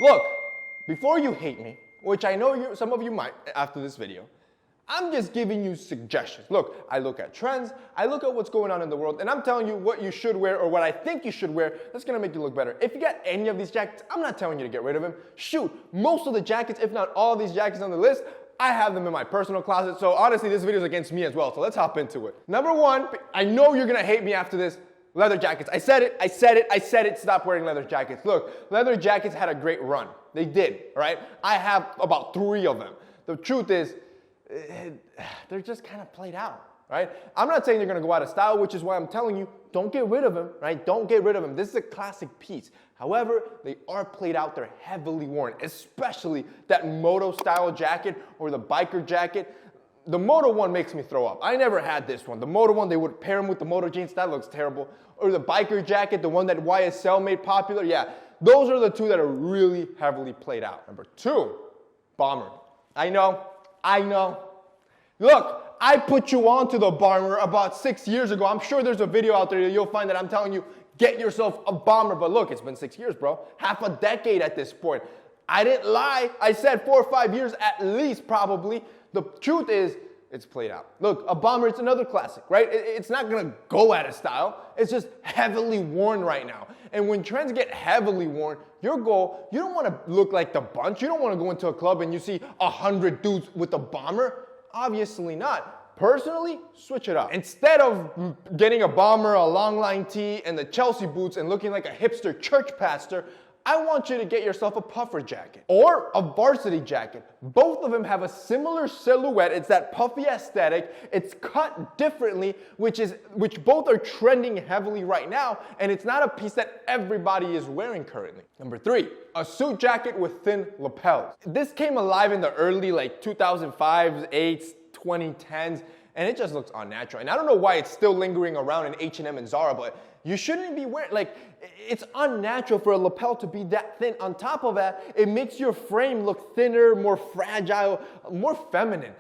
Look, before you hate me, which I know some of you might after this video, I'm just giving you suggestions. Look, I look at trends, I look at what's going on in the world, and I'm telling you what you should wear or what I think you should wear that's gonna make you look better. If you got any of these jackets, I'm not telling you to get rid of them. Shoot, most of the jackets, if not all of these jackets on the list, I have them in my personal closet, so honestly, this video is against me as well, so let's hop into it. Number one, I know you're gonna hate me after this, leather jackets. I said it, stop wearing leather jackets. Look, leather jackets had a great run. They did, all right? I have about 3 of them. The truth is, they're just kind of played out, right? I'm not saying they're gonna go out of style, which is why I'm telling you, don't get rid of them, right? Don't get rid of them. This is a classic piece. However, they are played out, they're heavily worn, especially that moto style jacket or the biker jacket. The moto one makes me throw up. I never had this one. The moto one, they would pair them with the moto jeans, that looks terrible. Or the biker jacket, the one that YSL made popular, yeah. Those are the 2 that are really heavily played out. Number 2, bomber. I know. Look, I put you onto the bomber about 6 years ago. I'm sure there's a video out there that you'll find that I'm telling you, get yourself a bomber. But look, it's been 6 years, bro. Half a decade at this point. I didn't lie. I said 4 or 5 years at least, probably. The truth is, it's played out. Look, a bomber, it's another classic, right? It's not gonna go out of style. It's just heavily worn right now. And when trends get heavily worn, your goal, you don't wanna look like the bunch. You don't wanna go into a club and you see 100 dudes with a bomber. Obviously not. Personally, switch it up. Instead of getting a bomber, a long line tee, and the Chelsea boots and looking like a hipster church pastor, I want you to get yourself a puffer jacket or a varsity jacket. Both of them have a similar silhouette. It's that puffy aesthetic. It's cut differently, which both are trending heavily right now, and it's not a piece that everybody is wearing currently. Number 3, a suit jacket with thin lapels. This came alive in the early 2005s, 8s, 2010s, and it just looks unnatural. And I don't know why it's still lingering around in H&M and Zara, but you shouldn't be wearing, it's unnatural for a lapel to be that thin. On top of that, it makes your frame look thinner, more fragile, more feminine.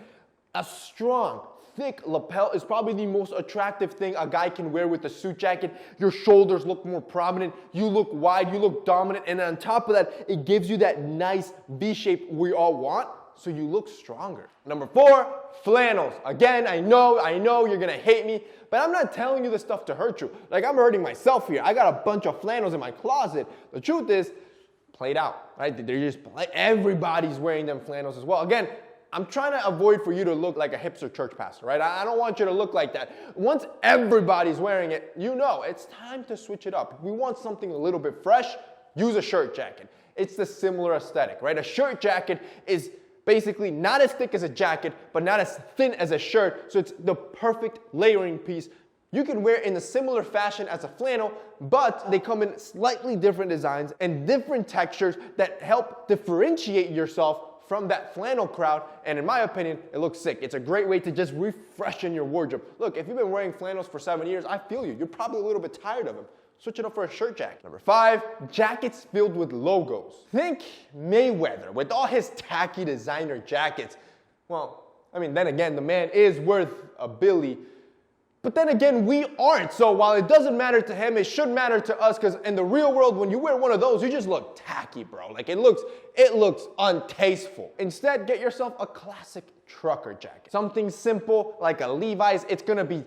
A strong, thick lapel is probably the most attractive thing a guy can wear with a suit jacket. Your shoulders look more prominent, you look wide, you look dominant, and on top of that, it gives you that nice V shape we all want, so you look stronger. Number 4, flannels. Again, I know you're gonna hate me, but I'm not telling you this stuff to hurt you. I'm hurting myself here. I got a bunch of flannels in my closet. The truth is, played out, right? Everybody's wearing them flannels as well. Again, I'm trying to avoid for you to look like a hipster church pastor, right? I don't want you to look like that. Once everybody's wearing it, it's time to switch it up. If we want something a little bit fresh, use a shirt jacket. It's the similar aesthetic, right? A shirt jacket is basically not as thick as a jacket, but not as thin as a shirt, so it's the perfect layering piece. You can wear in a similar fashion as a flannel, but they come in slightly different designs and different textures that help differentiate yourself from that flannel crowd, and in my opinion, it looks sick. It's a great way to just refreshen your wardrobe. Look, if you've been wearing flannels for 7 years, I feel you. You're probably a little bit tired of them. Switch it up for a shirt jacket. Number 5, jackets filled with logos. Think Mayweather with all his tacky designer jackets. Well, then again, the man is worth a billy. But then again, we aren't. So while it doesn't matter to him, it should matter to us, because in the real world, when you wear one of those, you just look tacky, bro. It looks untasteful. Instead, get yourself a classic trucker jacket. Something simple like a Levi's. It's gonna be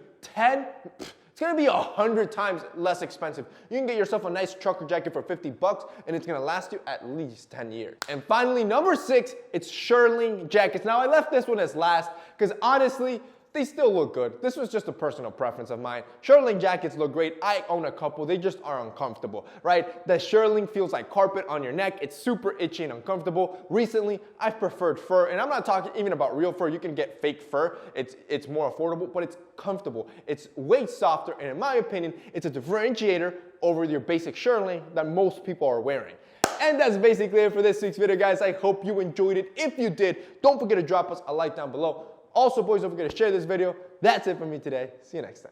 It's gonna be 100 times less expensive. You can get yourself a nice trucker jacket for 50 bucks and it's gonna last you at least 10 years. And finally, number 6, it's shearling jackets. Now I left this one as last because honestly, they still look good. This was just a personal preference of mine. Shearling jackets look great. I own a couple. They just are uncomfortable, right? The shearling feels like carpet on your neck. It's super itchy and uncomfortable. Recently, I've preferred fur, and I'm not talking even about real fur. You can get fake fur. It's more affordable, but it's comfortable. It's way softer, and in my opinion, it's a differentiator over your basic shearling that most people are wearing. And that's basically it for this week's video, guys. I hope you enjoyed it. If you did, don't forget to drop us a like down below. Also, boys, don't forget to share this video. That's it for me today. See you next time.